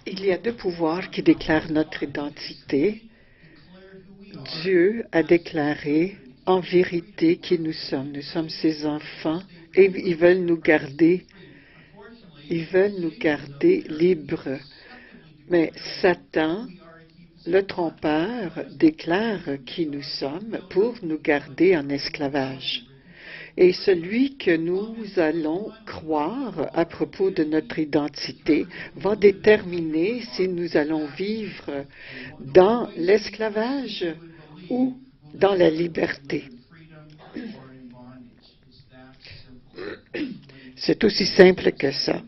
Il y a deux pouvoirs qui déclarent notre identité. Dieu a déclaré en vérité qui nous sommes. Nous sommes ses enfants et ils veulent nous garder libres. Mais Satan, le trompeur, déclare qui nous sommes pour nous garder en esclavage. Et celui que nous allons croire à propos de notre identité va déterminer si nous allons vivre dans l'esclavage ou dans la liberté. C'est aussi simple que ça.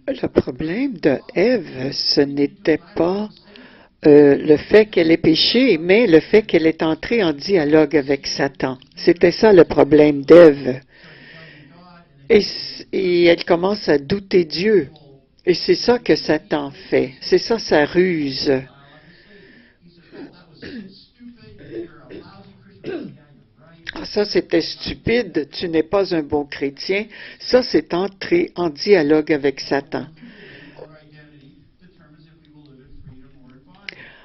Le problème de Ève, ce n'était pas le fait qu'elle ait péché, mais le fait qu'elle est entrée en dialogue avec Satan. C'était ça le problème d'Ève. Et elle commence à douter Dieu. Et c'est ça que Satan fait. C'est ça sa ruse. Ah, ça, c'était stupide, tu n'es pas un bon chrétien. Ça, c'est entrer en dialogue avec Satan.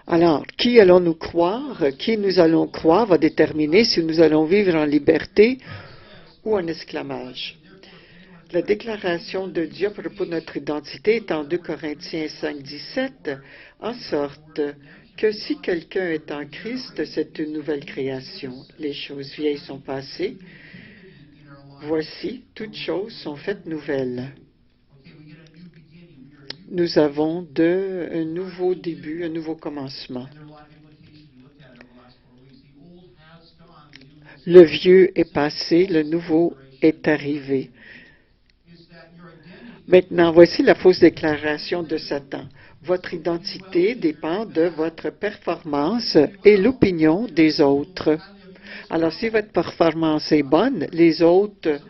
Alors, qui allons-nous croire? Qui nous allons croire va déterminer si nous allons vivre en liberté ou en esclavage. La déclaration de Dieu à propos de notre identité est en 2 Corinthiens 5, 17, en sorte que si quelqu'un est en Christ, c'est une nouvelle création. Les choses vieilles sont passées. Voici, toutes choses sont faites nouvelles. Nous avons un nouveau début, un nouveau commencement. Le vieux est passé, le nouveau est arrivé. Maintenant, voici la fausse déclaration de Satan. Votre identité dépend de votre performance et l'opinion des autres. Alors, si votre performance est bonne, les autres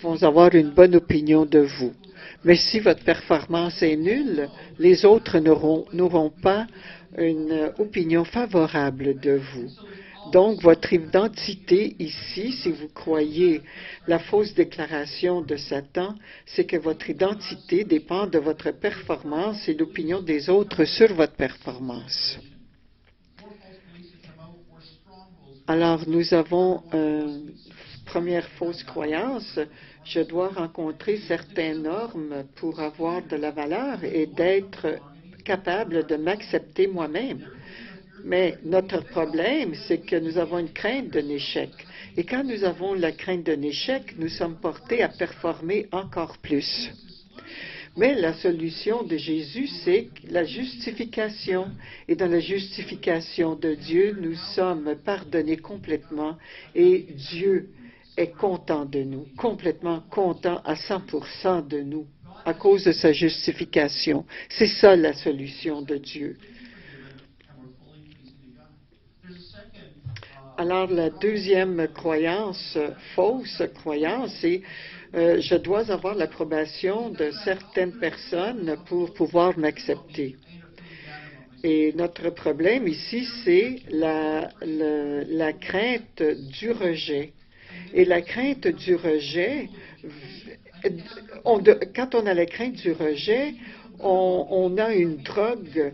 vont avoir une bonne opinion de vous. Mais si votre performance est nulle, les autres n'auront pas une opinion favorable de vous. Donc, votre identité ici, si vous croyez la fausse déclaration de Satan, c'est que votre identité dépend de votre performance et l'opinion des autres sur votre performance. Alors, nous avons une première fausse croyance. Je dois rencontrer certaines normes pour avoir de la valeur et d'être capable de m'accepter moi-même. Mais notre problème, c'est que nous avons une crainte d'un échec. Et quand nous avons la crainte d'un échec, nous sommes portés à performer encore plus. Mais la solution de Jésus, c'est la justification. Et dans la justification de Dieu, nous sommes pardonnés complètement et Dieu est content de nous, complètement content à 100% de nous à cause de sa justification. C'est ça la solution de Dieu. Alors, la deuxième croyance, fausse croyance, c'est je dois avoir l'approbation de certaines personnes pour pouvoir m'accepter. Et notre problème ici, c'est la crainte du rejet. Et la crainte du rejet, quand on a la crainte du rejet, on a une drogue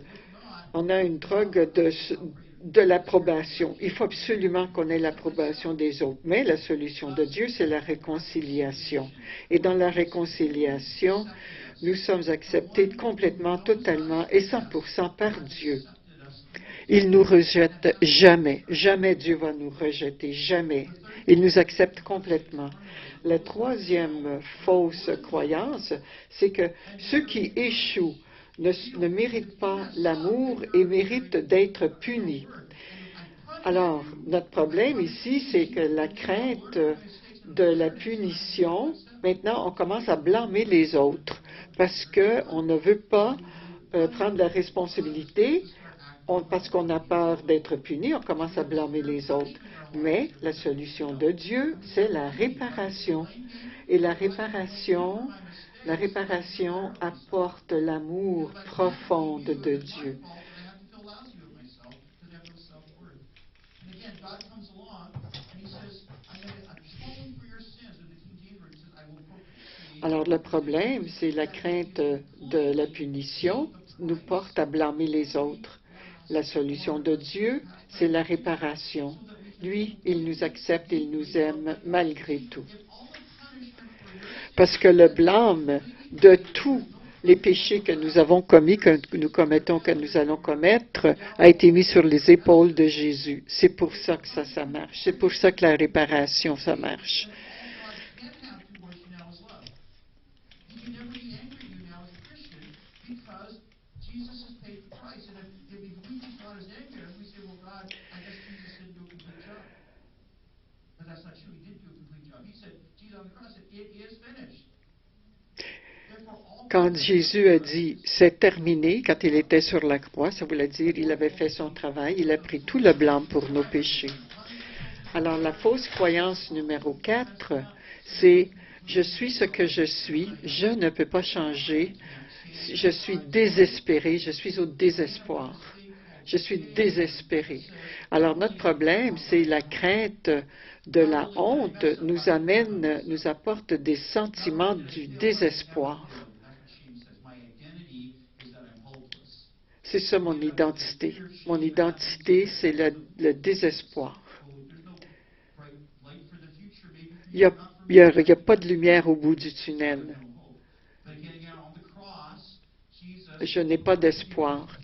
de l'approbation. Il faut absolument qu'on ait l'approbation des autres. Mais la solution de Dieu, c'est la réconciliation. Et dans la réconciliation, nous sommes acceptés complètement, totalement et 100% par Dieu. Il nous rejette jamais. Jamais Dieu va nous rejeter. Jamais. Il nous accepte complètement. La troisième fausse croyance, c'est que ceux qui échouent ne méritent pas l'amour et méritent d'être punis. Alors, notre problème ici, c'est que la crainte de la punition, maintenant, on commence à blâmer les autres parce qu'on ne veut pas prendre la responsabilité, parce qu'on a peur d'être puni, on commence à blâmer les autres. Mais la solution de Dieu, c'est la réparation. Et la réparation La réparation apporte l'amour profond de Dieu. Alors le problème, c'est la crainte de la punition nous porte à blâmer les autres. La solution de Dieu, c'est la réparation. Lui, il nous accepte, il nous aime malgré tout. Parce que le blâme de tous les péchés que nous avons commis, que nous commettons, que nous allons commettre, a été mis sur les épaules de Jésus. C'est pour ça que ça marche. C'est pour ça que la réparation, ça marche. Quand Jésus a dit « c'est terminé », quand il était sur la croix, ça voulait dire qu'il avait fait son travail, il a pris tout le blâme pour nos péchés. Alors la fausse croyance numéro 4, c'est « je suis ce que je suis, je ne peux pas changer, je suis désespéré, je suis au désespoir, je suis désespéré ». Alors notre problème, c'est la crainte de la honte nous apporte des sentiments du désespoir. C'est ça mon identité. Mon identité, c'est le désespoir. Il n'y a pas de lumière au bout du tunnel. Je n'ai pas d'espoir.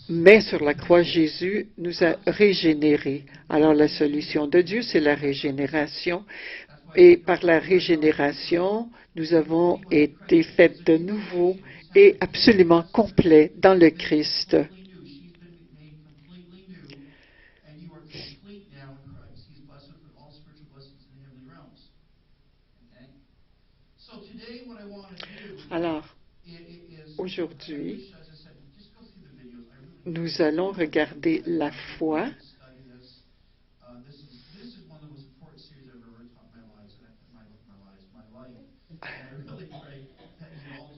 Mais sur la croix, Jésus nous a régénérés. Alors la solution de Dieu, c'est la régénération. Et par la régénération, nous avons été faits de nouveau et absolument complets dans le Christ. Alors, aujourd'hui, nous allons regarder la foi.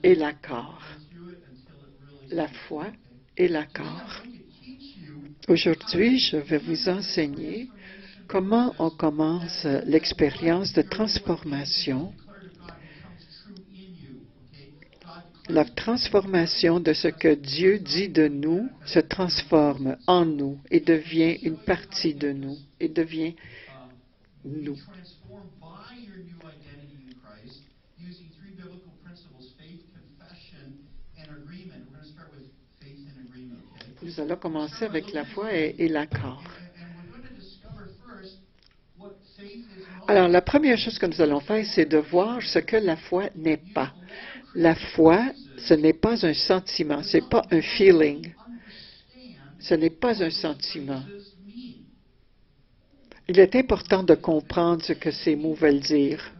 Et l'accord. La foi et l'accord. Aujourd'hui, je vais vous enseigner comment on commence l'expérience de transformation. La transformation de ce que Dieu dit de nous se transforme en nous et devient une partie de nous et devient nous. Nous allons commencer avec la foi et l'accord. Alors, la première chose que nous allons faire, c'est de voir ce que la foi n'est pas. La foi, ce n'est pas un sentiment, ce n'est pas un feeling. Ce n'est pas un sentiment. Il est important de comprendre ce que ces mots veulent dire.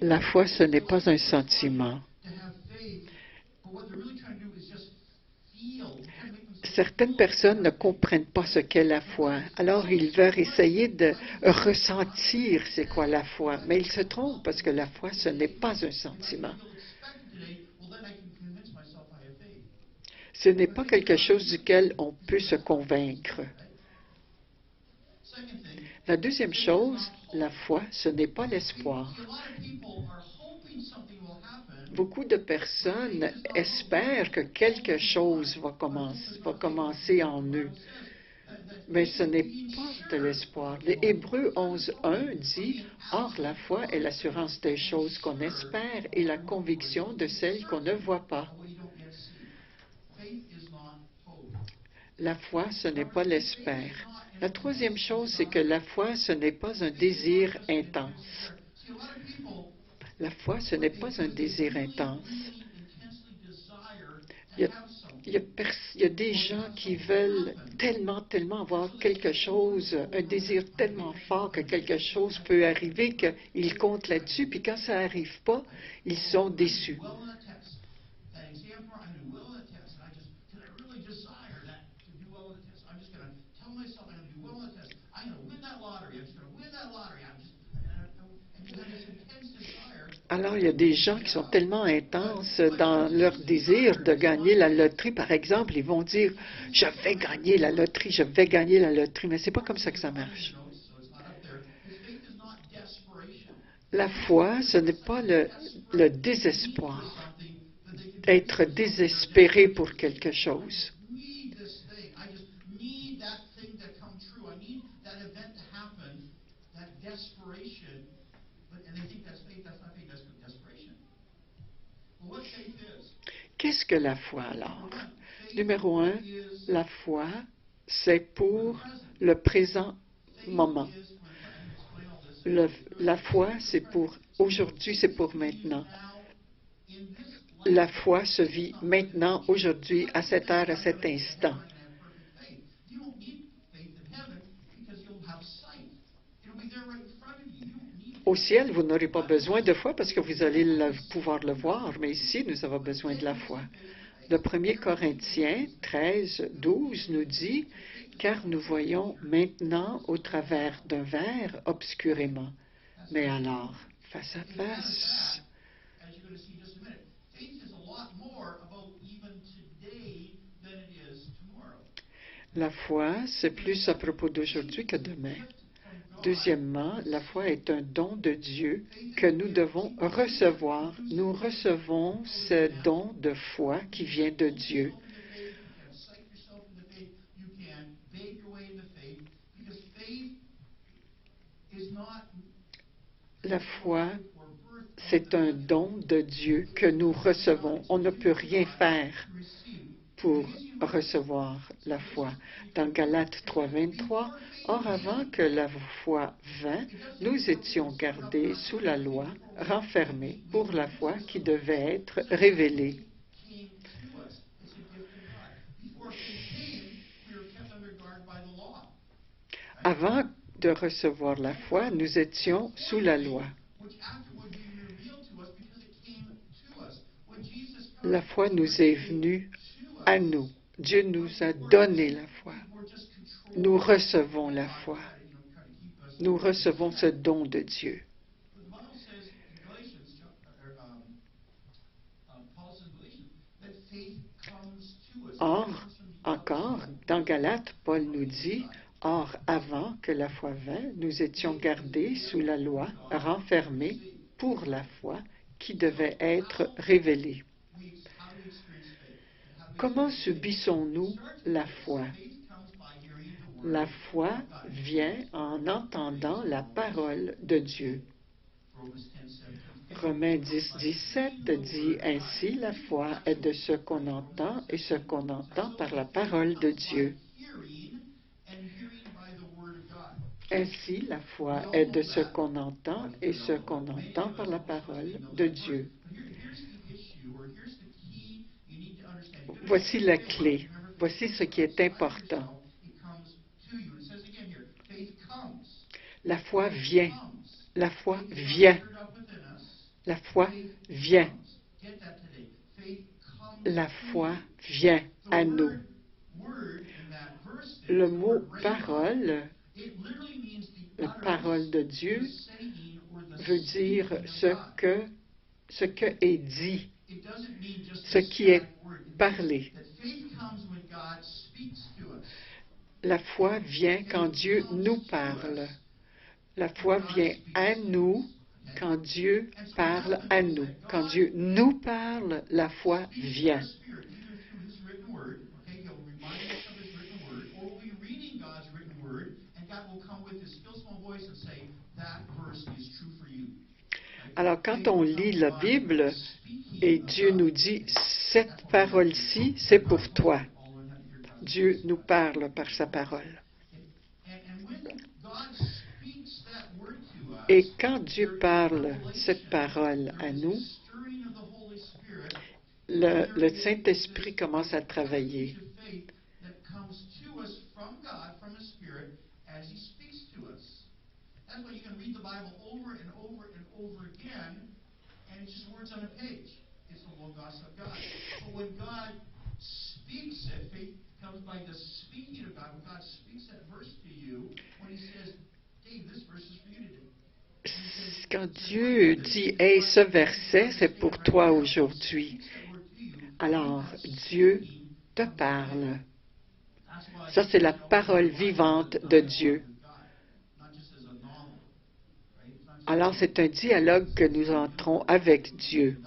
La foi, ce n'est pas un sentiment. Certaines personnes ne comprennent pas ce qu'est la foi. Alors, ils veulent essayer de ressentir c'est quoi la foi. Mais ils se trompent parce que la foi, ce n'est pas un sentiment. Ce n'est pas quelque chose duquel on peut se convaincre. La deuxième chose, la foi, ce n'est pas l'espoir. Beaucoup de personnes espèrent que quelque chose va commencer en eux. Mais ce n'est pas de l'espoir. L'Hébreu 11.1 dit « Or, la foi est l'assurance des choses qu'on espère et la conviction de celles qu'on ne voit pas. » La foi, ce n'est pas l'espère. La troisième chose, c'est que la foi, ce n'est pas un désir intense. La foi, ce n'est pas un désir intense. Il y a des gens qui veulent tellement avoir quelque chose, un désir tellement fort que quelque chose peut arriver qu'ils comptent là-dessus, puis quand ça n'arrive pas, ils sont déçus. Alors, il y a des gens qui sont tellement intenses dans leur désir de gagner la loterie. Par exemple, ils vont dire, je vais gagner la loterie, je vais gagner la loterie. Mais c'est pas comme ça que ça marche. La foi, ce n'est pas le désespoir, être désespéré pour quelque chose. Qu'est-ce que la foi alors? Numéro un, la foi, c'est pour le présent moment. La foi, c'est pour aujourd'hui, c'est pour maintenant. La foi se vit maintenant, aujourd'hui, à cette heure, à cet instant. Au ciel, vous n'aurez pas besoin de foi parce que vous allez pouvoir le voir, mais ici, nous avons besoin de la foi. Le 1 Corinthiens 13, 12 nous dit « Car nous voyons maintenant au travers d'un verre obscurément, mais alors, face à face. » La foi, c'est plus à propos d'aujourd'hui que demain. Deuxièmement, la foi est un don de Dieu que nous devons recevoir. Nous recevons ce don de foi qui vient de Dieu. La foi, c'est un don de Dieu que nous recevons. On ne peut rien faire pour recevoir la foi. Dans Galates 3, 23, « Or, avant que la foi vînt, nous étions gardés sous la loi, renfermés pour la foi qui devait être révélée. » Avant de recevoir la foi, nous étions sous la loi. La foi nous est venue à nous. Dieu nous a donné la foi. Nous recevons la foi. Nous recevons ce don de Dieu. Or, encore, dans Galates, Paul nous dit, « Or, avant que la foi vînt, nous étions gardés sous la loi, renfermés pour la foi qui devait être révélée. » Comment subissons-nous la foi? La foi vient en entendant la parole de Dieu. Romains 10, 17 dit « Ainsi, la foi est de ce qu'on entend, et ce qu'on entend par la parole de Dieu. » Ainsi, la foi est de ce qu'on entend, et ce qu'on entend par la parole de Dieu. Voici la clé. Voici ce qui est important. La foi vient. La foi vient. La foi vient. La foi vient à nous. Le mot parole, la parole de Dieu, veut dire ce que est dit, ce qui est parlé. La foi vient quand Dieu nous parle. La foi vient à nous quand Dieu parle à nous. Quand Dieu nous parle, la foi vient. Alors, quand on lit la Bible et Dieu nous dit, cette parole-ci, c'est pour toi. Dieu nous parle par sa parole. Et quand Dieu parle cette parole à nous, le Saint-Esprit commence à travailler. Quand Dieu dit, hey, ce verset, c'est pour toi aujourd'hui, alors Dieu te parle. Ça, c'est la parole vivante de Dieu. Alors, c'est un dialogue que nous entrons avec Dieu.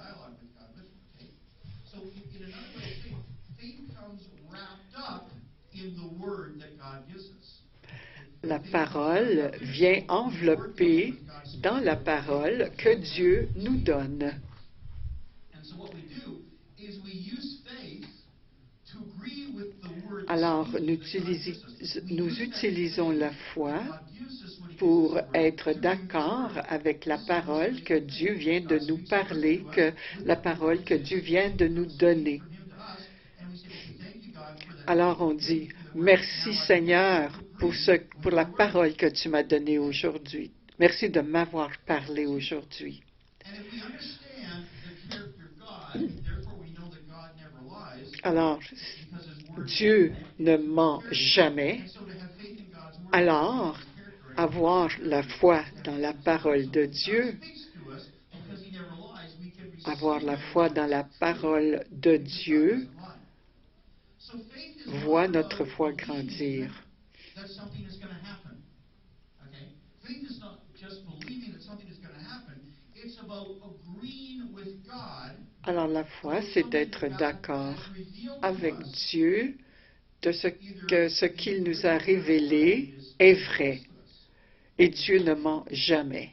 La parole vient envelopper dans la parole que Dieu nous donne. Alors, nous utilisons la foi pour être d'accord avec la parole que Dieu vient de nous parler, que la parole que Dieu vient de nous donner. Alors on dit, merci Seigneur pour la parole que tu m'as donnée aujourd'hui. Merci de m'avoir parlé aujourd'hui. Alors, Dieu ne ment jamais. Alors, avoir la foi dans la parole de Dieu, avoir la foi dans la parole de Dieu, voit notre foi grandir. Alors la foi, c'est d'être d'accord avec Dieu de ce qu'il nous a révélé est vrai. Et Dieu ne ment jamais.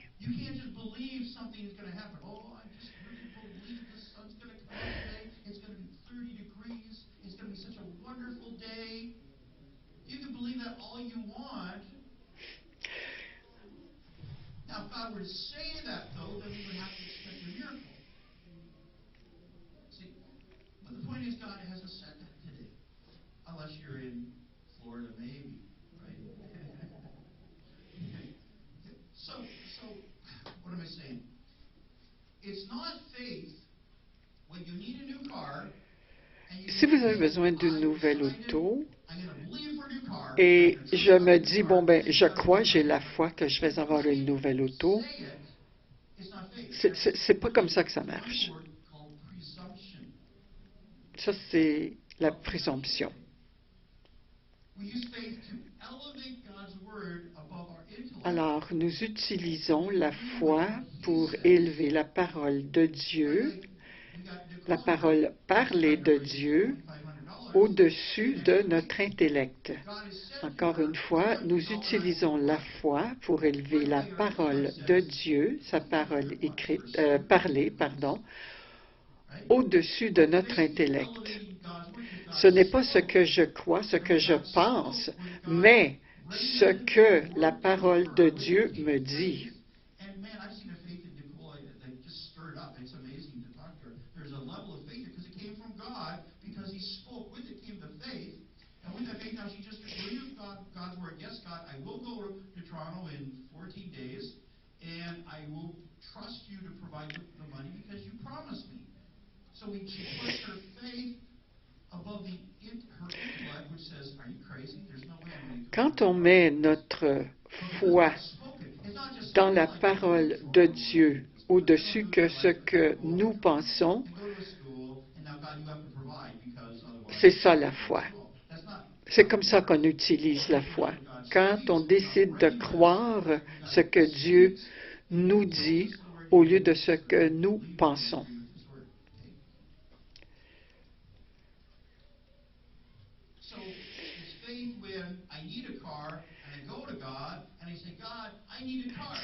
Si vous avez besoin d'une nouvelle auto, et je me dis, bon, ben, je crois, j'ai la foi que je vais avoir une nouvelle auto, c'est pas comme ça que ça marche. Ça, c'est la présomption. Alors, nous utilisons la foi pour élever la parole de Dieu, la parole parlée de Dieu, au-dessus de notre intellect. Encore une fois, nous utilisons la foi pour élever la parole de Dieu, sa parole parlée, au-dessus de notre intellect. Ce n'est pas ce que je crois, ce que je pense, mais ce que la parole de Dieu me dit. Quand on met notre foi dans la parole de Dieu au-dessus de ce que nous pensons, c'est ça la foi. C'est comme ça qu'on utilise la foi. Quand on décide de croire ce que Dieu nous dit au lieu de ce que nous pensons.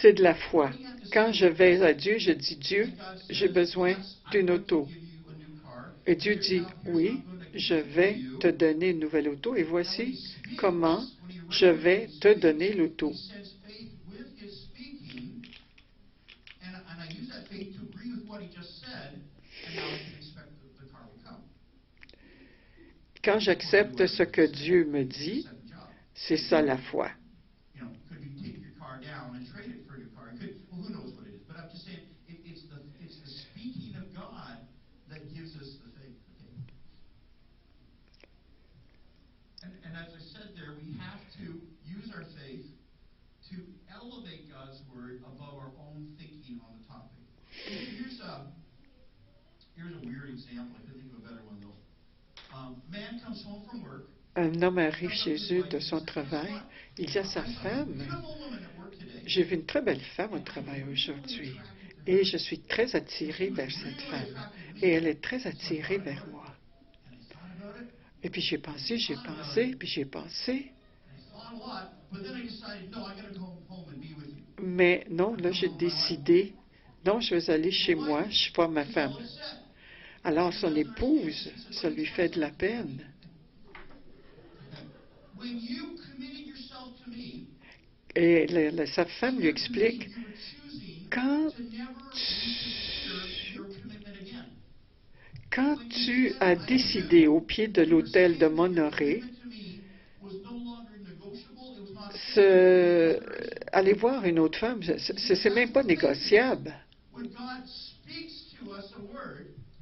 C'est de la foi. Quand je vais à Dieu, je dis, Dieu, j'ai besoin d'une auto. Et Dieu dit, oui, je vais te donner une nouvelle auto et voici comment je vais te donner l'auto. Quand j'accepte ce que Dieu me dit, c'est ça la foi. to elevate God's word above our own thinking on the topic. Here's a weird example. I couldn't think of a better one though. Man comes home from work. Un homme arrive chez eux de son travail. Il dit à sa femme, j'ai vu une très belle femme au travail aujourd'hui et je suis très attiré vers cette femme et elle est très attirée vers moi. Et puis j'ai pensé, puis j'ai pensé. Mais non, là j'ai décidé, non, je vais aller chez moi, je vois ma femme. Alors son épouse, ça lui fait de la peine. Et sa femme lui explique, quand tu as décidé au pied de l'autel de m'honorer, aller voir une autre femme, c'est même pas négociable.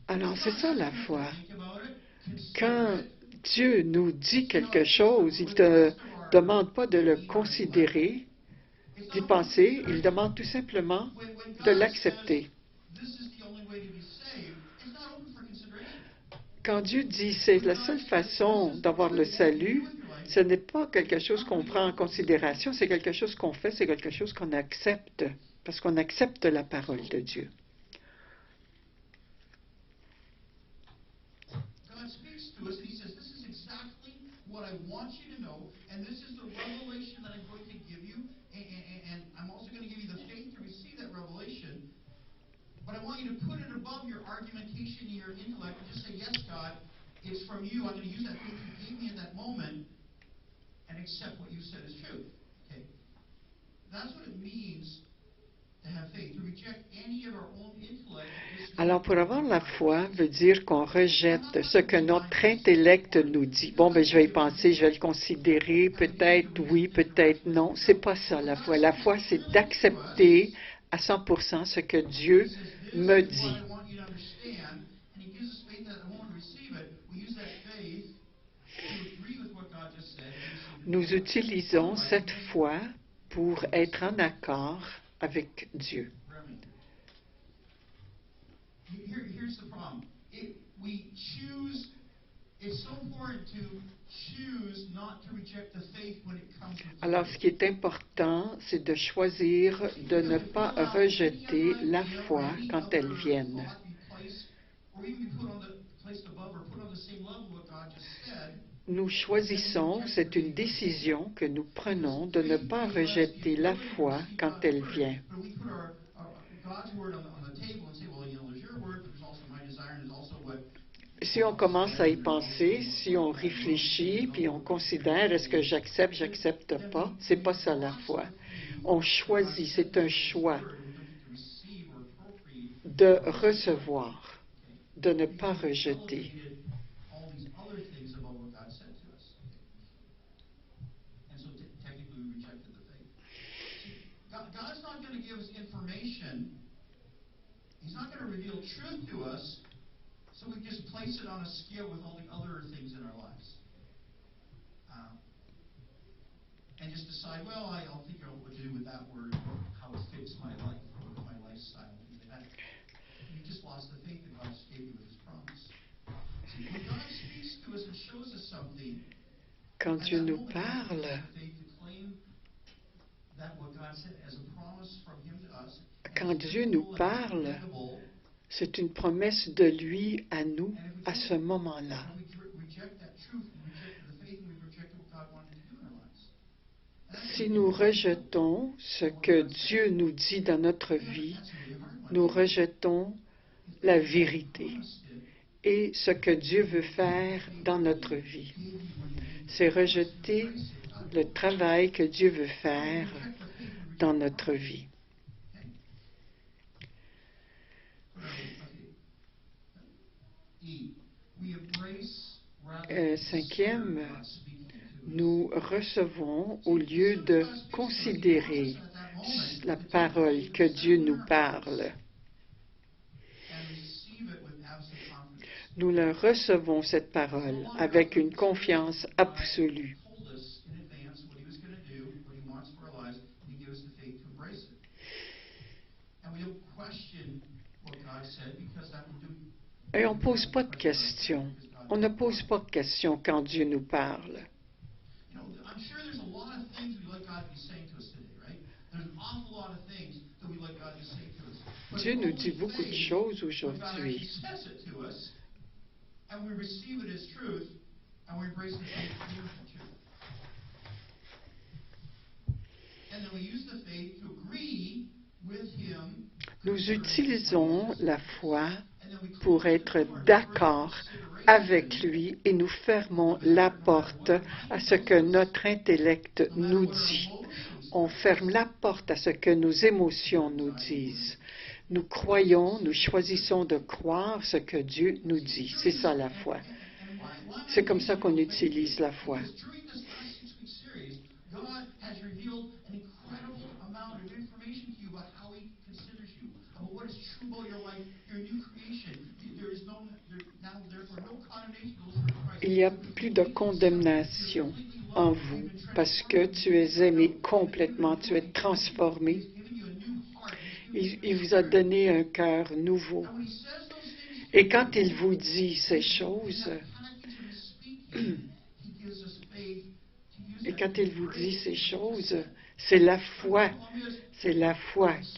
Alors c'est ça la foi. Quand Dieu nous dit quelque chose, il ne te demande pas de le considérer, d'y penser, il demande tout simplement de l'accepter. Quand Dieu dit c'est la seule façon d'avoir le salut, ce n'est pas quelque chose qu'on prend en considération, c'est quelque chose qu'on fait, c'est quelque chose qu'on accepte, parce qu'on accepte la parole de Dieu. But I want you to put it above your argumentation and your intellect and just say, yes, God, it's from you. I'm going to use that faith you gave me in that moment and accept what you said is true. Okay? That's what it means to have faith, to reject any of our own intellect. Alors, pour avoir la foi veut dire qu'on rejette ce que notre intellect nous dit. Bon, ben, je vais y penser, je vais le considérer, peut-être oui, peut-être non. C'est pas ça, la foi. La foi, c'est d'accepter à 100% ce que Dieu me dit. Nous utilisons cette foi pour être en accord avec Dieu. Alors, ce qui est important, c'est de choisir de ne pas rejeter la foi quand elle vient. Nous choisissons, c'est une décision que nous prenons de ne pas rejeter la foi quand elle vient. Si on commence à y penser, si on réfléchit, puis on considère, est-ce que j'accepte pas, c'est pas ça la foi. On choisit, c'est un choix de recevoir, de ne pas rejeter. God's not going to give us information. He's not going to reveal truth to us, so we just place it on a scale with all the other things in our lives. And just decide, well, I'll think of what to do with that word, or how it fits my life, or my lifestyle. You just lost the faith that God gave you with His promise. See, when God speaks to us and shows us something, quand Dieu nous parle, quand Dieu nous parle, c'est une promesse de lui à nous à ce moment-là. Si nous rejetons ce que Dieu nous dit dans notre vie, nous rejetons la vérité et ce que Dieu veut faire dans notre vie. C'est rejeter le travail que Dieu veut faire dans notre vie. Cinquième, nous recevons au lieu de considérer la parole que Dieu nous parle. Nous la recevons, cette parole, avec une confiance absolue. said because that would do. Et on ne pose pas de questions. On ne pose pas de questions quand Dieu nous parle. You know, I'm sure there's a lot of things we'd like God to be saying to us today, right? There's an awful lot of things that we'd like God to say to us. But Dieu it's nous only dit beaucoup de faith choses when God actually aujourd'hui. says it to us, and we receive it as truth, and we embrace the faith as beautiful truth. And then we use the faith to agree with Him. Nous utilisons la foi And then we pour être d'accord avec lui et nous fermons la porte à ce que notre intellect nous dit. On ferme la porte à ce que nos émotions nous disent. Nous croyons, nous choisissons de croire ce que Dieu nous dit. C'est ça la foi. C'est comme ça qu'on utilise la foi. Because during this last 6-week series, God has revealed an incredible amount of information to you about how He considers you, about what is true about your life, your new creation. There is now therefore no condemnation to those who are in Christ. Il n'y a plus de condamnation en vous parce que tu es aimé complètement, tu es transformé. He's given you a new heart. Il vous a donné un cœur nouveau. And when He says those things, Et quand il vous dit ces choses, He gives us faith to use et that. quand il vous dit ces choses, c'est la foi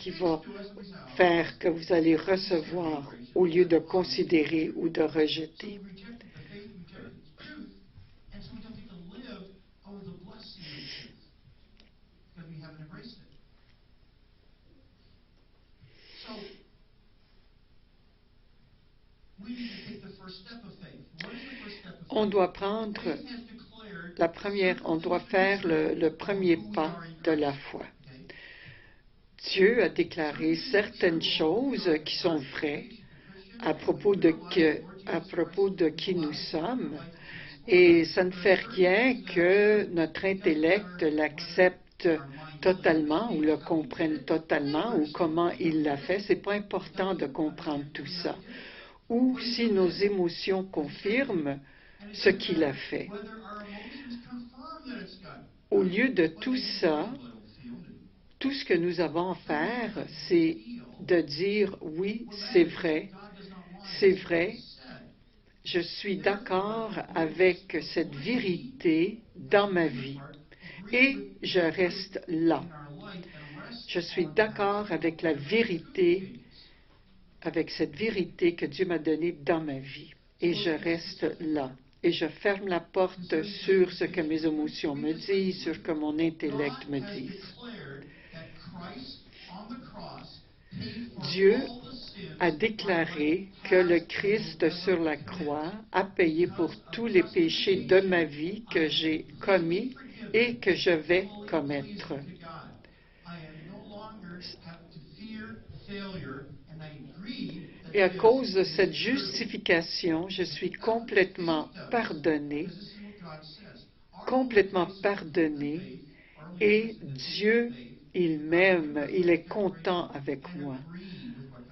qui va faire que vous allez recevoir au lieu de considérer ou de rejeter. We rejected the faith, we rejected the truth, and so we don't get to live out of the blessing of the truth because we haven't embraced it. So we need to take the first step of faith. What is the first step of faith? On doit prendre Faith has declared la première, on doit faire le premier pas de la foi. okay? Dieu a déclaré certaines choses qui sont vraies à propos de qui nous sommes, et ça ne fait rien que notre intellect l'accepte totalement ou le comprenne totalement ou comment il l'a fait. C'est pas important de comprendre tout ça. Ou si nos émotions confirment ce qu'il a fait. Whether our emotions confirm that it's God. Au lieu de tout ça, People that'll feel new. tout ce que nous avons à faire, c'est de dire oui, c'est vrai, God does not want c'est it. vrai, He said, je suis d'accord avec cette vérité dans ma vie et je reste là. in our life and rest Je suis d'accord avec la vérité, avec cette vérité que Dieu m'a donnée dans ma vie et je reste là. Et je ferme la porte sur ce que mes émotions me disent, sur ce que mon intellect me dit. Dieu a déclaré que le Christ sur la croix a payé pour tous les péchés de ma vie que j'ai commis et que je vais commettre. Et à cause de cette justification, je suis complètement pardonné, et Dieu, il m'aime, il est content avec moi.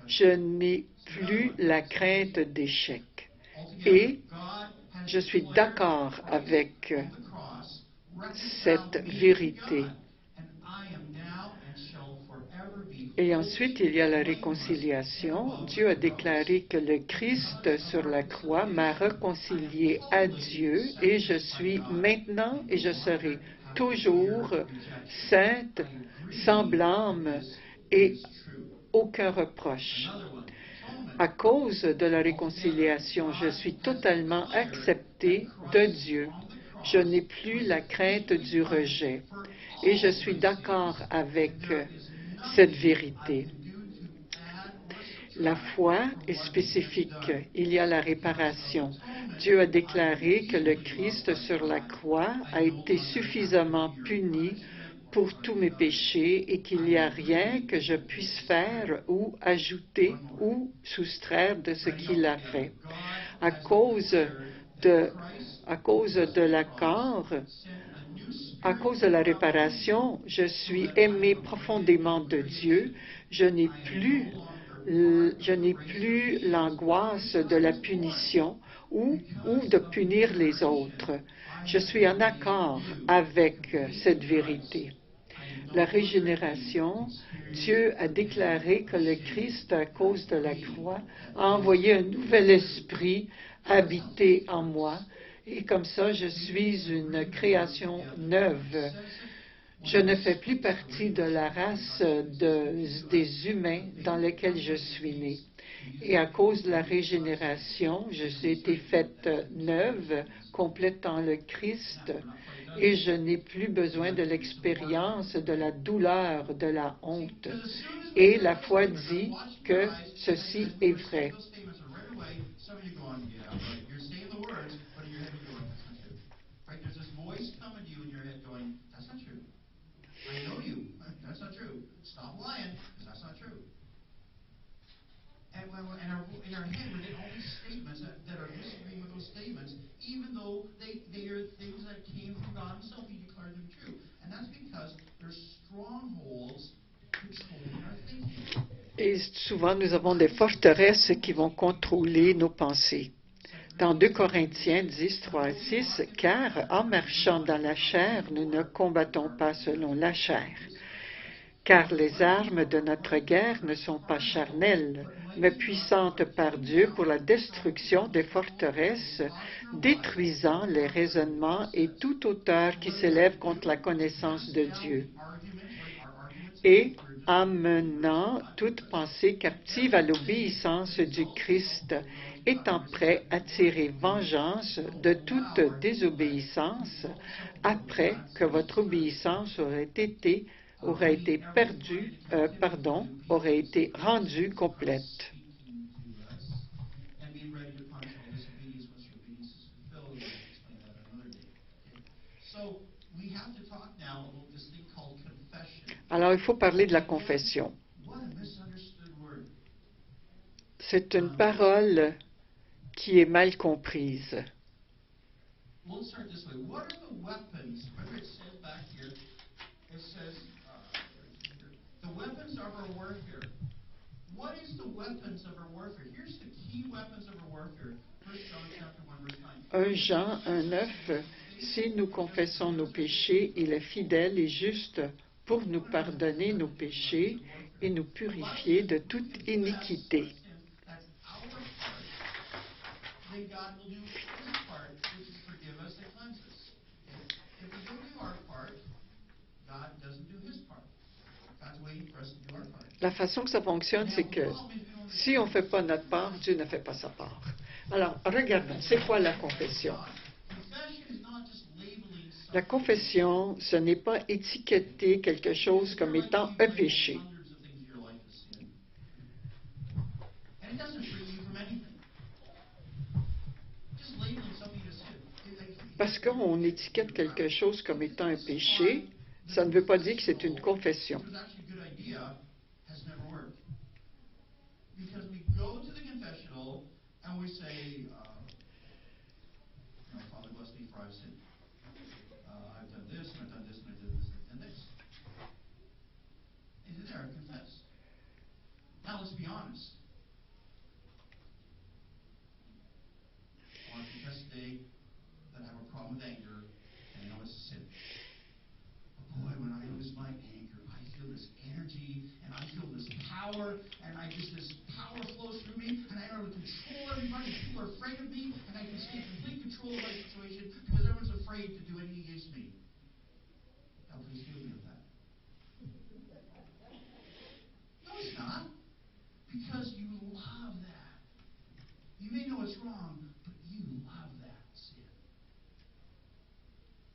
Je n'ai plus la crainte d'échec. Et je suis d'accord avec cette vérité. Et ensuite, il y a la réconciliation. Dieu a déclaré que le Christ sur la croix m'a réconcilié à Dieu et je suis maintenant et je serai toujours sainte, sans blâme et aucun reproche. À cause de la réconciliation, je suis totalement accepté de Dieu. Je n'ai plus la crainte du rejet et je suis d'accord avec cette vérité. La foi est spécifique. Il y a la réparation. Dieu a déclaré que le Christ sur la croix a été suffisamment puni pour tous mes péchés et qu'il n'y a rien que je puisse faire ou ajouter ou soustraire de ce qu'il a fait. À cause de l'accord, à cause de la réparation, je suis aimé profondément de Dieu. Je n'ai plus l'angoisse de la punition ou de punir les autres. Je suis en accord avec cette vérité. La régénération, Dieu a déclaré que le Christ, à cause de la croix, a envoyé un nouvel esprit habiter en moi. Et comme ça, je suis une création neuve. Je ne fais plus partie de la race des humains dans laquelle je suis né. Et à cause de la régénération, j'ai été faite neuve, complétant le Christ, et je n'ai plus besoin de l'expérience, de la douleur, de la honte. Et la foi dit que ceci est vrai. I know you. That's not true. Stop lying, because that's not true. And in our head, we're getting all these statements that are disagreeing with those statements, even though they are things that came from God Himself. He declared them true. And that's because there's strongholds controlling our thinking. Et souvent, nous avons des forteresses qui vont contrôler nos pensées. Dans 2 Corinthiens 10, 3 à 6, « Car en marchant dans la chair, nous ne combattons pas selon la chair. Car les armes de notre guerre ne sont pas charnelles, mais puissantes par Dieu pour la destruction des forteresses, détruisant les raisonnements et toute hauteur qui s'élève contre la connaissance de Dieu. Et amenant toute pensée captive à l'obéissance du Christ, étant prêt à tirer vengeance de toute désobéissance après que votre obéissance aurait été rendue complète. » Alors, il faut parler de la confession. C'est une parole qui est mal comprise. Jean 1:9, si nous confessons nos péchés, il est fidèle et juste pour nous pardonner nos péchés et nous purifier de toute iniquité. La façon que ça fonctionne, c'est que si on ne fait pas notre part, Dieu ne fait pas sa part. Alors, regardons, c'est quoi la confession? La confession, ce n'est pas étiqueter quelque chose comme étant un péché. Parce qu'on étiquette quelque chose comme étant un péché, ça ne veut pas dire que c'est une confession. And I just, this power flows through me, and I know to control everybody. People are afraid of me, and I can stay in complete control of my situation because everyone's afraid to do anything against me. Now, please heal me of that. No, it's not. Because you love that. You may know it's wrong, but you love that sin.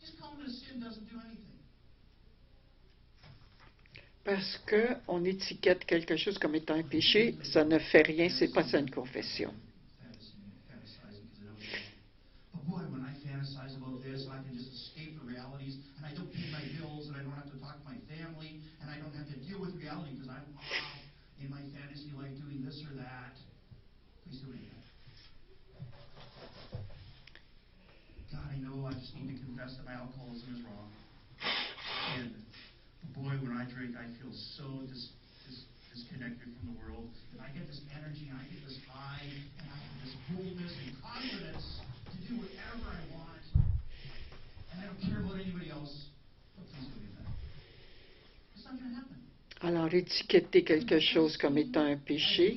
Just calling it a sin doesn't do anything. Parce qu'on étiquette quelque chose comme étant un péché, ça ne fait rien, c'est pas ça une confession. Boy, when I drink, I feel so disconnected from the world. And I get this energy, and I get this high, and I have this boldness and confidence to do whatever I want. And I don't care about anybody else. But please believe that. Alors, étiqueter quelque chose comme étant un péché,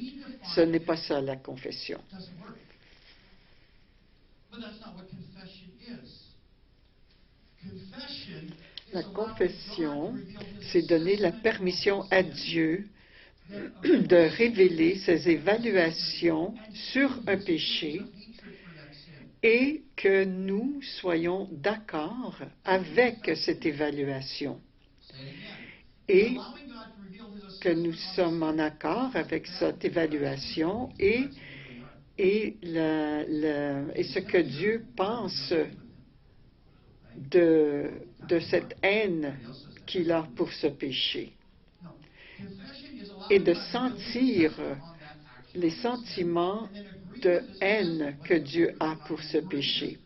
ce n'est pas ça la confession. doesn't work. But that's not what confession is. Confession is La allowing God confession, to reveal His c'est donner la assessment permission of à sin. Dieu de révéler ses évaluations sur un péché et que nous soyons d'accord avec cette évaluation et que nous sommes en accord avec cette évaluation et ce que Dieu pense de cette haine qu'il a pour ce péché et de sentir les sentiments de haine que Dieu a pour ce péché.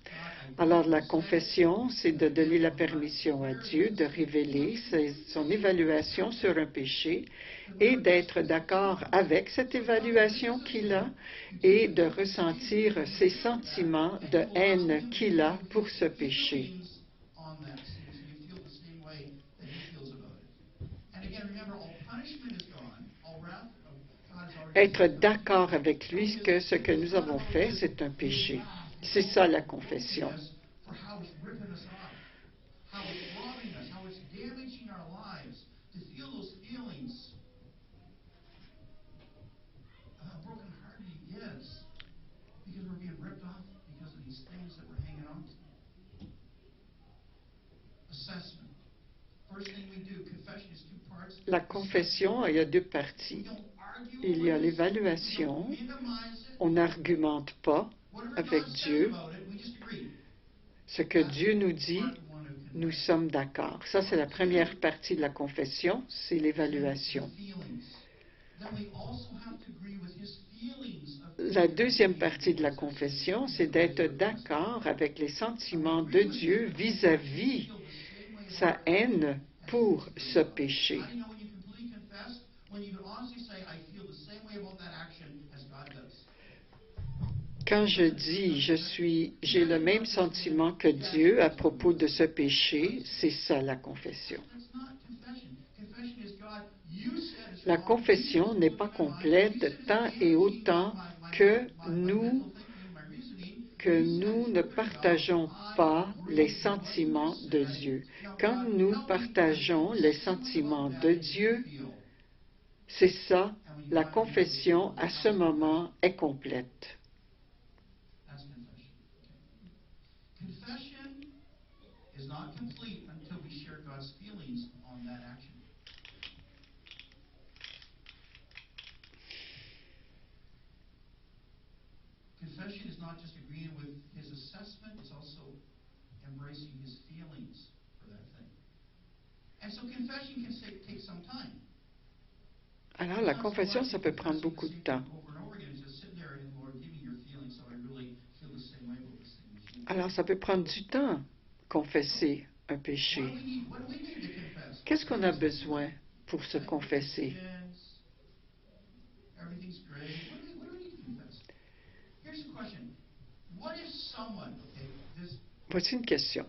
Alors la confession, c'est de donner la permission à Dieu de révéler son évaluation sur un péché et d'être d'accord avec cette évaluation qu'il a et de ressentir ses sentiments de haine qu'il a pour ce péché. Être d'accord avec lui que ce que nous avons fait, c'est un péché. C'est ça la confession. La confession, il y a deux parties. Il y a l'évaluation. On n'argumente pas avec Dieu. Ce que Dieu nous dit, nous sommes d'accord. Ça, c'est la première partie de la confession, c'est l'évaluation. La deuxième partie de la confession, c'est d'être d'accord avec les sentiments de Dieu vis-à-vis sa haine pour ce péché. Quand je dis j'ai le même sentiment que Dieu à propos de ce péché, c'est ça la confession. La confession n'est pas complète tant et autant que nous ne partageons pas les sentiments de Dieu. Quand nous partageons les sentiments de Dieu, c'est ça, la confession à ce moment est complète. Confession is not just agreeing with his assessment, it's also embracing his feelings for that thing. And so confession can take some time. Alors, la confession, ça peut prendre beaucoup de temps. Alors, ça peut prendre du temps, confesser un péché. Qu'est-ce qu'on a besoin pour se confesser? Voici une question.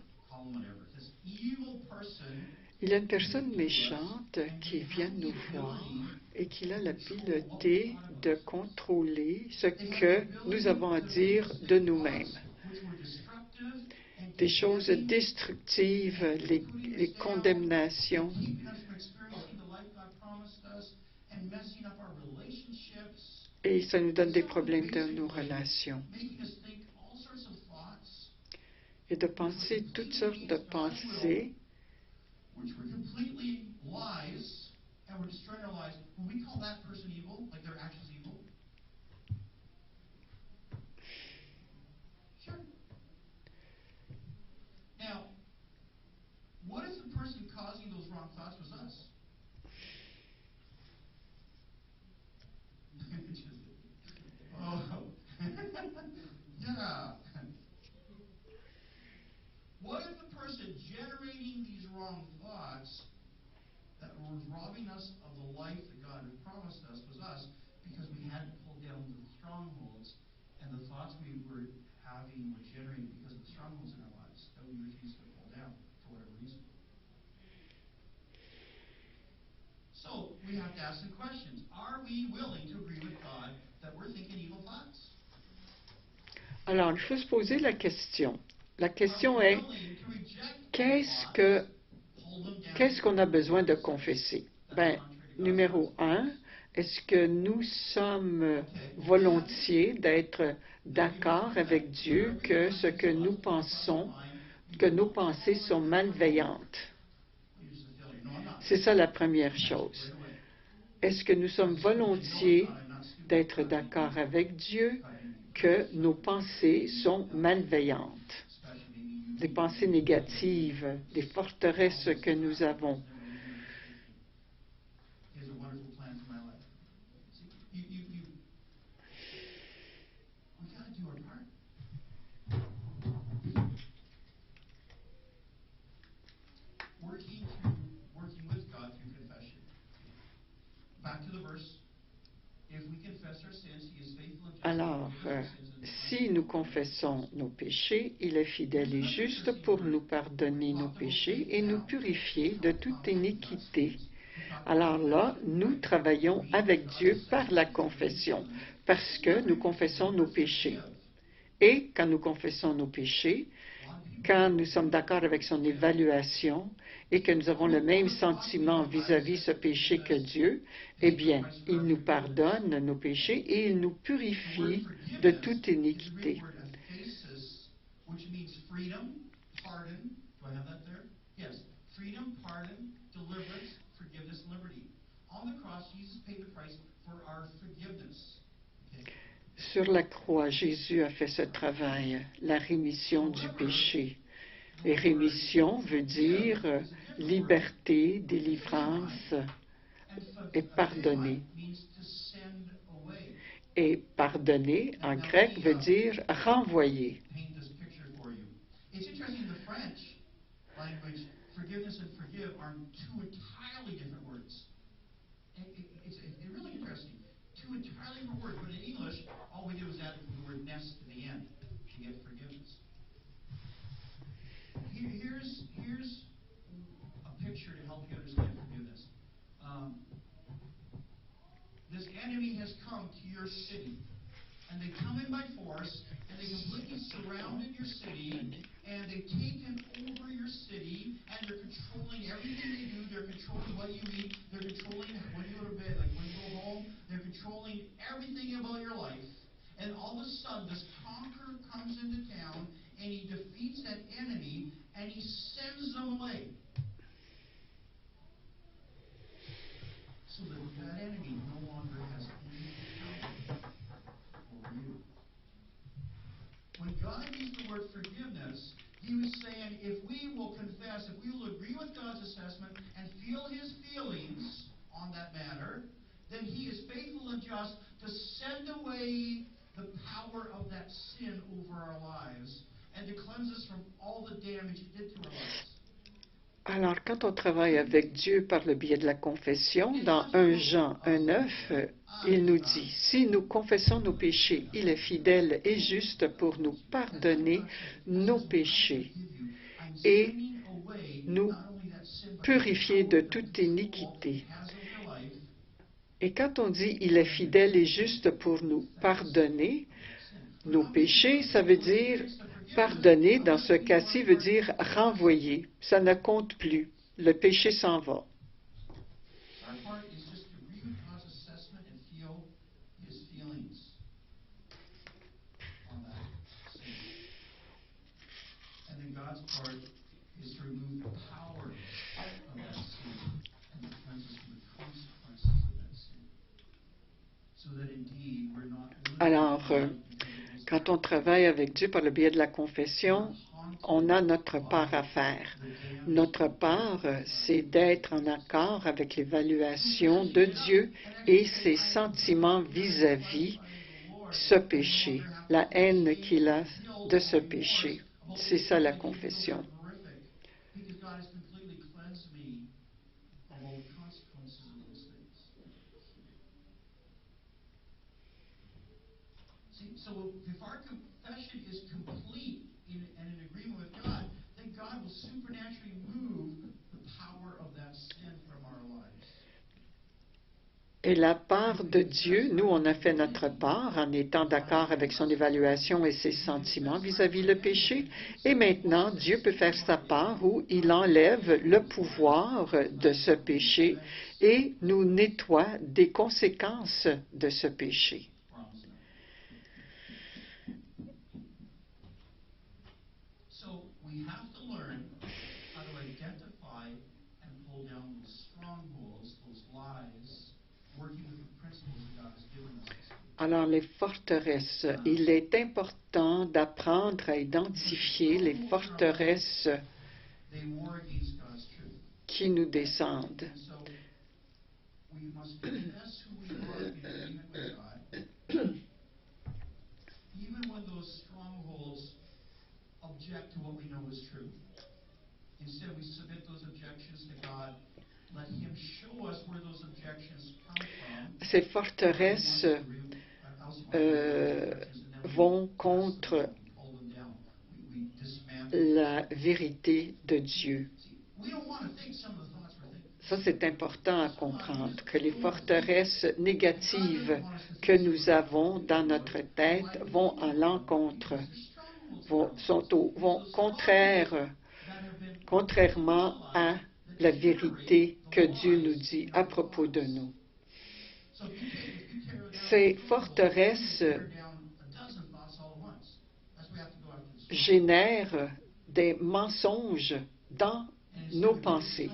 Il y a une personne méchante qui vient nous voir et qui a l'habileté de contrôler ce que nous avons à dire de nous-mêmes. Des choses destructives, les condamnations. Et ça nous donne des problèmes dans nos relations. Et de penser toutes sortes de pensées which were completely lies and were destroying our lives. When we call that person evil, like their actions evil, sure. Now, what if the person causing those wrong thoughts was us? Oh, yeah. What if the person generating these wrong thoughts that were robbing us of the life that God had promised us was us because we hadn't pulled down the strongholds and the thoughts we were having were generated because of the strongholds in our lives that we refused to pull down for whatever reason. So we have to Alors, il faut se poser la question. La question Are we est, willing to reject qu'est-ce God, que pull them down, qu'est-ce qu'on a besoin de confesser? that's Ben, contrary to God's numéro word? un, est-ce que nous sommes volontiers d'être d'accord avec Dieu que ce que nous pensons, que nos pensées sont malveillantes? Use the failure. No, I'm not. C'est ça la première chose. Right away. Est-ce que nous sommes volontiers d'être d'accord avec Dieu que nos pensées sont malveillantes, des pensées négatives, des forteresses que nous avons? He has a wonderful plan for my life. See, we got to do our part. Working with God through confession. Back to the verse. If we confess our sins, He is faithful and just. Alors, si nous confessons nos péchés, il est fidèle et juste pour nous pardonner nos péchés et nous purifier de toute iniquité. Alors là, nous travaillons avec Dieu par la confession, parce que nous confessons nos péchés. Et quand nous confessons nos péchés, quand nous sommes d'accord avec son évaluation et que nous avons le même sentiment vis-à-vis ce péché que Dieu, eh bien, il nous pardonne nos péchés et il nous purifie de toute iniquité. Which means freedom, pardon. Do I have that there? Yes. Freedom, pardon, deliverance, forgiveness, and liberty. On the cross, Jesus paid the price for our forgiveness. Okay. Sur la croix, Jésus a fait ce travail, la rémission du péché. Et rémission veut dire liberté, délivrance et pardonner. Et pardonner, en grec, veut dire renvoyer. It's interesting, the French language, forgiveness and forgive are two entirely different words. It's really interesting. Two entirely different words, but in English, all we did was add the word ness to the end to get forgiveness. Here's a picture to help you understand forgiveness. This enemy has come to your city, and they come in by force, and they completely surrounded your city, and they've taken over your city, and they're controlling everything they do. They're controlling what you eat. They're controlling when you go to bed, like when you go home. They're controlling everything about your life. And all of a sudden, this conqueror comes into town, and he defeats that enemy, and he sends them away. So that enemy no longer has any power over you. When God used the word forgiveness, He was saying, if we will confess, if we will agree with God's assessment and feel His feelings on that matter, then He is faithful and just to send away the power of that sin over our lives and to cleanse us from all the damage it did to our lives. Alors, quand on travaille avec Dieu par le biais de la confession, dans 1 Jean 1,9, il nous dit, si nous confessons nos péchés, il est fidèle et juste pour nous pardonner nos péchés et nous purifier de toute iniquité. Et quand on dit il est fidèle et juste pour nous pardonner nos péchés, ça veut dire pardonner, dans ce cas-ci, veut dire renvoyer. Ça ne compte plus. Le péché s'en va. Alors, quand on travaille avec Dieu par le biais de la confession, on a notre part à faire. Notre part, c'est d'être en accord avec l'évaluation de Dieu et ses sentiments vis-à-vis ce péché, la haine qu'il a de ce péché. C'est ça la confession. So if our confession is complete and in agreement with God, then God will supernaturally move the power of that sin from our lives. Et la part de Dieu, nous, on a fait notre part en étant d'accord avec son évaluation et ses sentiments vis-à-vis le péché. Et maintenant, Dieu peut faire sa part où il enlève le pouvoir de ce péché et nous nettoie des conséquences de ce péché. So we have to learn how to identify and pull down those strongholds, those lies, working with the principles that God has given us. Alors, les forteresses, il est important d'apprendre à identifier les forteresses They war against God's truth. qui nous descendent. And so we must confess who we are in agreement with God, even when those strongholds object to what we know is true. Instead, we submit those objections to God. Let Him show us where those objections come from. Ces forteresses vont contre la vérité de Dieu. Ça, c'est important à comprendre, que les forteresses négatives que nous avons dans notre tête vont à l'encontre, vont contrairement à la vérité que Dieu nous dit à propos de nous. Ces forteresses génèrent des mensonges dans nos pensées.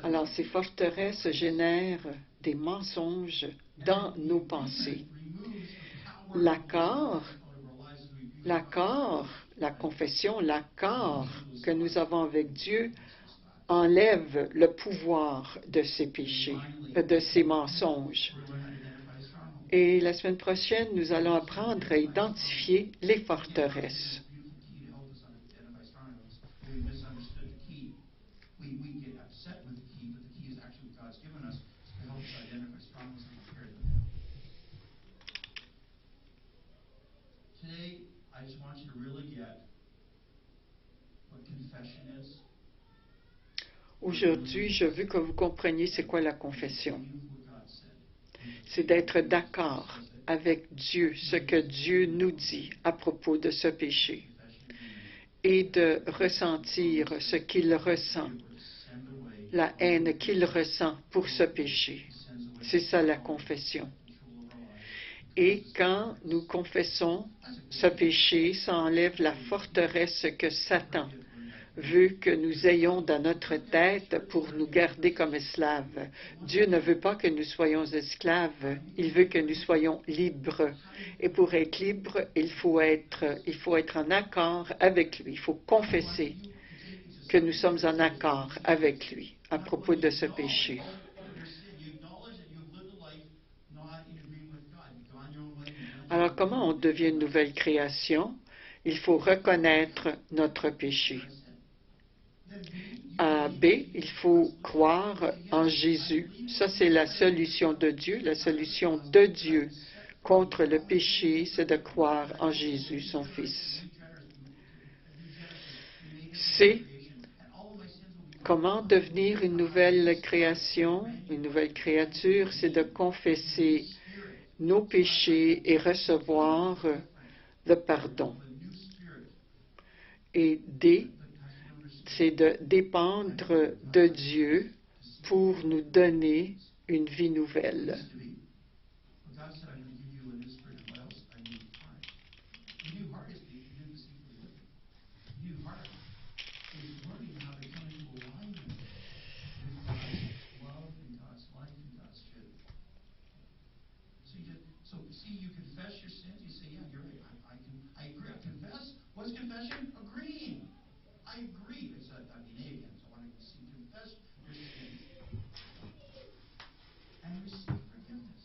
Alors, ces forteresses génèrent des mensonges dans nos pensées. L'accord, la confession, l'accord que nous avons avec Dieu enlève le pouvoir de ces péchés, de ces mensonges. Et la semaine prochaine, nous allons apprendre à identifier les forteresses. Aujourd'hui, je veux que vous compreniez c'est quoi la confession. C'est d'être d'accord avec Dieu, ce que Dieu nous dit à propos de ce péché, et de ressentir ce qu'il ressent, la haine qu'il ressent pour ce péché. C'est ça la confession. Et quand nous confessons ce péché, ça enlève la forteresse que Satan veut que nous ayons dans notre tête pour nous garder comme esclaves. Dieu ne veut pas que nous soyons esclaves, il veut que nous soyons libres. Et pour être libre, il faut être en accord avec lui. Il faut confesser que nous sommes en accord avec lui à propos de ce péché. Alors, comment on devient une nouvelle création? Il faut reconnaître notre péché. A, B, il faut croire en Jésus. Ça, c'est la solution de Dieu. La solution de Dieu contre le péché, c'est de croire en Jésus, son Fils. C, comment devenir une nouvelle création, une nouvelle créature, c'est de confesser nos péchés et recevoir le pardon. Et D, c'est de dépendre de Dieu pour nous donner une vie nouvelle. What's confession? Agreeing. I agree. It's a again. So I want to see confess your sins and receive forgiveness.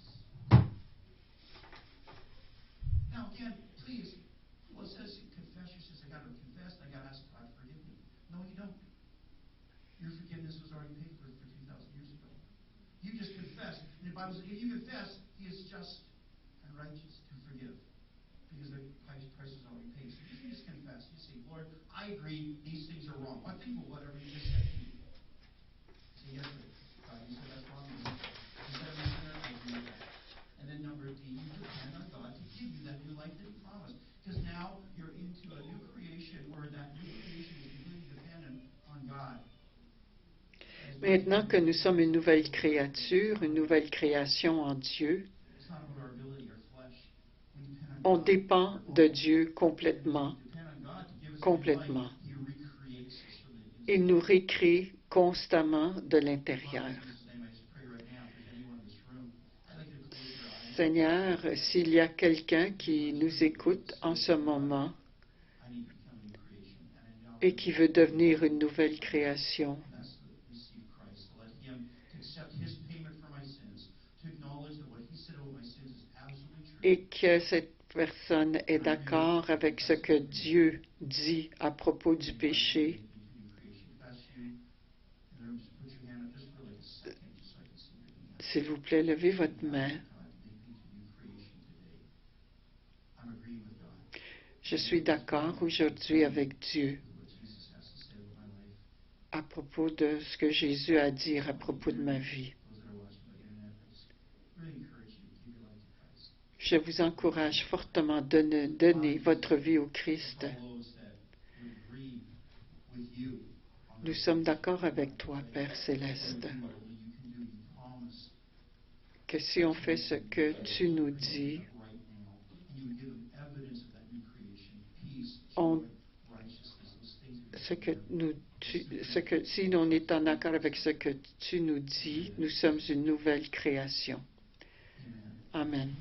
Now again, please, well, it says confess your sins. I got to confess. I got to ask God to forgive me. No, you don't. Your forgiveness was already paid for 2,000 years ago. You just confess. And the Bible says, if you confess, He is just and righteous to forgive. Because the price is already paid. So you just confess. You say, Lord, I agree, these things are wrong. I think whatever you just said to me. Say, yes, God, you said that's wrong. Maintenant que nous sommes une nouvelle créature, une nouvelle création en Dieu, It's not about our ability, our flesh. We depend on on God. dépend de Dieu complètement. We depend on God to give us new Complètement. life. He recreates us from the inside. Il nous récrée constamment de l'intérieur. Father, in Jesus' name, I just pray right now, if there's anyone in this room, I'd like you to close your eyes. Seigneur, s'il y a quelqu'un qui nous écoute en ce moment I need to become a new creation. And I know et qui veut devenir une nouvelle création, that's to receive Christ, to let Him to accept His payment for my sins, to acknowledge that what He said about my sins is absolutely true. et que cette personne est d'accord avec ce que Dieu dit à propos du péché, s'il vous plaît, levez votre main. Je suis d'accord aujourd'hui avec Dieu à propos de ce que Jésus a à dire à propos de ma vie. Je vous encourage fortement de donner votre vie au Christ. Nous sommes d'accord avec toi, Père céleste, que si on fait ce que tu nous dis, si on est en accord avec ce que tu nous dis, nous sommes une nouvelle création. Amen.